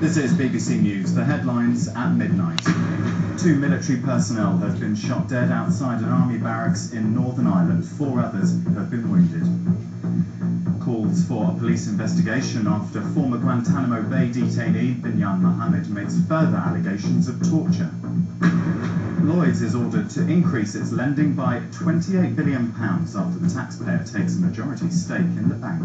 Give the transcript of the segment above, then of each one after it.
This is BBC News, the headlines at midnight. 2 military personnel have been shot dead outside an army barracks in Northern Ireland. 4 others have been wounded. Calls for a police investigation after former Guantanamo Bay detainee Binyan Mohammed makes further allegations of torture. Lloyds is ordered to increase its lending by £28 billion after the taxpayer takes a majority stake in the bank.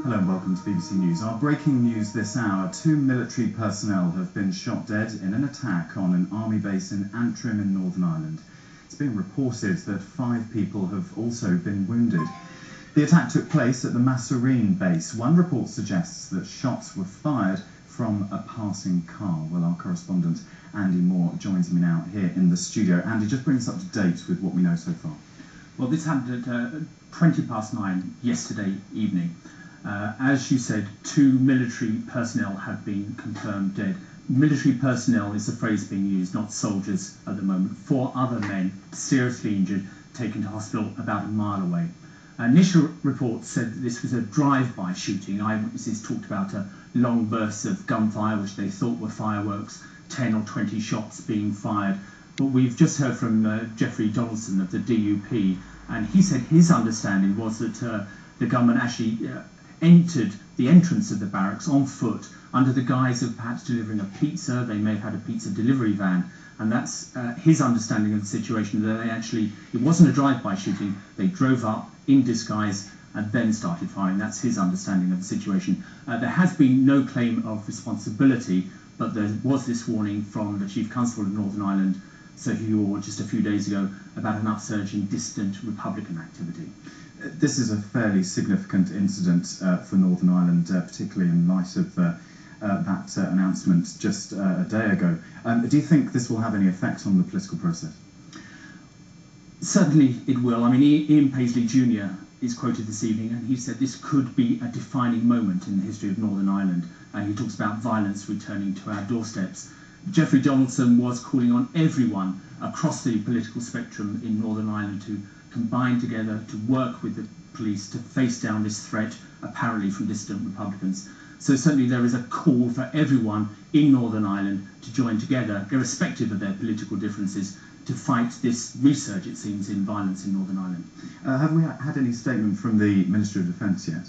Hello and welcome to BBC News. Our breaking news this hour: 2 military personnel have been shot dead in an attack on an army base in Antrim in Northern Ireland. It's been reported that 5 people have also been wounded. The attack took place at the Masserine base. One report suggests that shots were fired from a passing car. Well, our correspondent Andy Moore joins me now here in the studio. Andy, just bring us up to date with what we know so far. Well, this happened at 9:20 yesterday evening. As you said, 2 military personnel have been confirmed dead. Military personnel is the phrase being used, not soldiers at the moment. 4 other men seriously injured, taken to hospital about a mile away. Initial reports said that this was a drive-by shooting. Eyewitnesses talked about a long burst of gunfire, which they thought were fireworks, 10 or 20 shots being fired. But we've just heard from Geoffrey Donaldson of the DUP, and he said his understanding was that the gunman actually entered the entrance of the barracks on foot under the guise of perhaps delivering a pizza. They may have had a pizza delivery van, and that's his understanding of the situation, that it wasn't a drive-by shooting. They drove up in disguise and then started firing. That's his understanding of the situation. There has been no claim of responsibility, but there was this warning from the Chief Constable of Northern Ireland, Sir Hugh Orr, just a few days ago, about an upsurge in dissident Republican activity. This is a fairly significant incident for Northern Ireland, particularly in light of that announcement just a day ago. Do you think this will have any effect on the political process? Certainly it will. I mean, Ian Paisley Jr. is quoted this evening, and he said this could be a defining moment in the history of Northern Ireland, and he talks about violence returning to our doorsteps. Geoffrey Donaldson was calling on everyone across the political spectrum in Northern Ireland to combine together, to work with the police to face down this threat, apparently from dissident Republicans. So certainly there is a call for everyone in Northern Ireland to join together, irrespective of their political differences, to fight this resurge, it seems, in violence in Northern Ireland. Have we had any statement from the Ministry of Defence yet?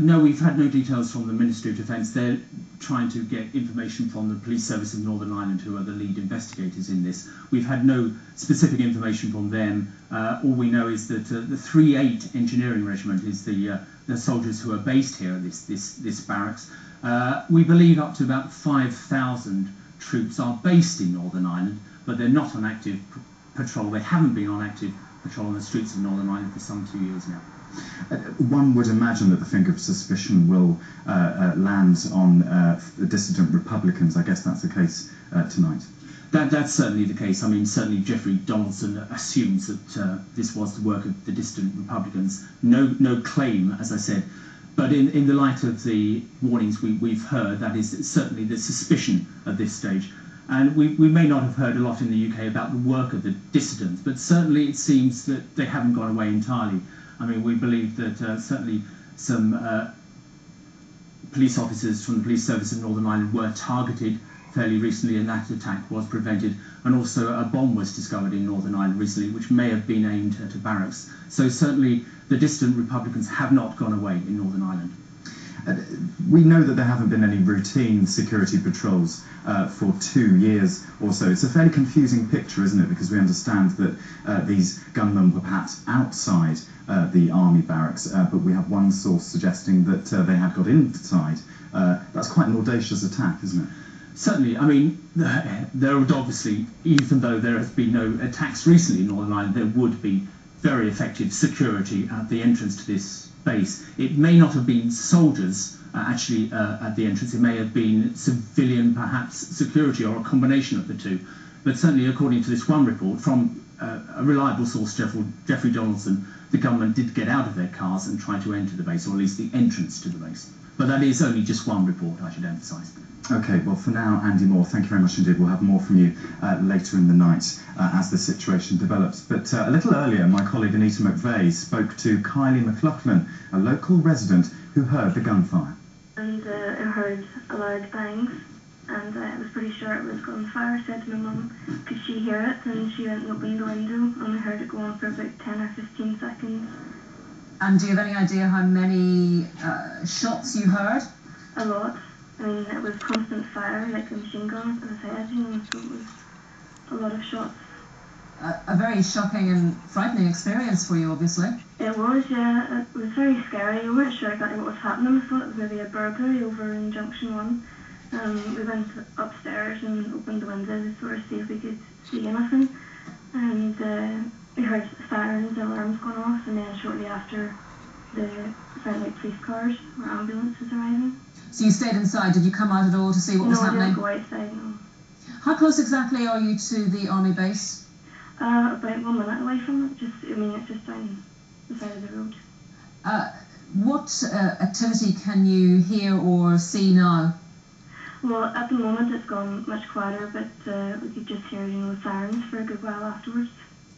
No, we've had no details from the Ministry of Defence. They're trying to get information from the Police Service of Northern Ireland, who are the lead investigators in this. We've had no specific information from them. All we know is that the 3-8 Engineering Regiment is the soldiers who are based here at this barracks. We believe up to about 5,000 troops are based in Northern Ireland, but they're not on active patrol. They haven't been on active patrol on the streets of Northern Ireland for some 2 years now. One would imagine that the finger of suspicion will land on the dissident Republicans. I guess that's the case tonight. That's certainly the case. I mean, certainly Geoffrey Donaldson assumes that this was the work of the dissident Republicans. No claim, as I said. But in the light of the warnings we've heard, that is certainly the suspicion at this stage. And we may not have heard a lot in the UK about the work of the dissidents, but certainly it seems that they haven't gone away entirely. I mean, we believe that certainly some police officers from the Police Service of Northern Ireland were targeted fairly recently, and that attack was prevented. And also a bomb was discovered in Northern Ireland recently, which may have been aimed at a barracks. So certainly the dissident Republicans have not gone away in Northern Ireland. We know that there haven't been any routine security patrols for 2 years or so. It's a fairly confusing picture, isn't it? Because we understand that these gunmen were perhaps outside the army barracks, but we have one source suggesting that they had got inside. That's quite an audacious attack, isn't it? Certainly. I mean, there would obviously, even though there has been no attacks recently in Northern Ireland, there would be very effective security at the entrance to this base. It may not have been soldiers actually at the entrance. It may have been civilian, perhaps, security, or a combination of the two. But certainly, according to this one report from a reliable source, Geoffrey Donaldson, the government did get out of their cars and try to enter the base, or at least the entrance to the base. But that is only just one report, I should emphasise. OK, well, for now, Andy Moore, thank you very much indeed. We'll have more from you later in the night as the situation develops. But a little earlier, my colleague Anita McVeigh spoke to Kylie McLaughlin, a local resident who heard the gunfire. And I heard a loud bangs, and I was pretty sure it was gunfire. I said to my mum, could she hear it? And she went and opened the window, and I heard it go on for about 10 or 15 seconds. And do you have any idea how many shots you heard? A lot. I mean, it was constant fire, like a machine gun at his head, you know, so it was a lot of shots. A very shocking and frightening experience for you, obviously. It was, yeah. It was very scary. We weren't sure exactly what was happening. We thought it was maybe a burglary over in Junction 1. We went upstairs and opened the window to sort of see if we could see anything. And we heard sirens and alarms going off, and then shortly after, the sound like police cars or ambulances arriving. So you stayed inside. Did you come out at all to see what was happening? No, I didn't go outside, no. How close exactly are you to the army base? About 1 minute away from it. It's just down the side of the road. What activity can you hear or see now? Well, at the moment it's gone much quieter, but we could just hear, sirens for a good while afterwards.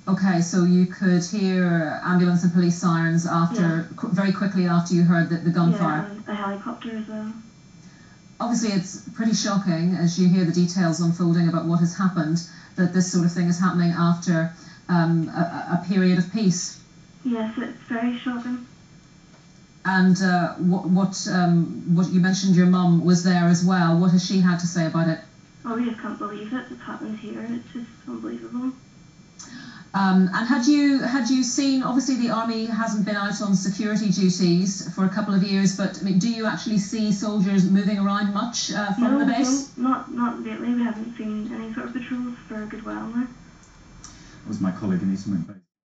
Okay, so you could hear ambulance and police sirens after, very quickly after you heard the gunfire. Yeah, and a helicopter as well. Obviously, it's pretty shocking as you hear the details unfolding about what has happened, that this sort of thing is happening after a period of peace. Yes, it's very shocking. And what you mentioned, your mum was there as well. What has she had to say about it? Oh, we just can't believe it. It's happened here. It's just unbelievable. And had you seen? Obviously, the army hasn't been out on security duties for a couple of years, but I mean, do you actually see soldiers moving around much from the base? No, not lately. We haven't seen any sort of patrols for a good while now. That was my colleague Anita McVeigh.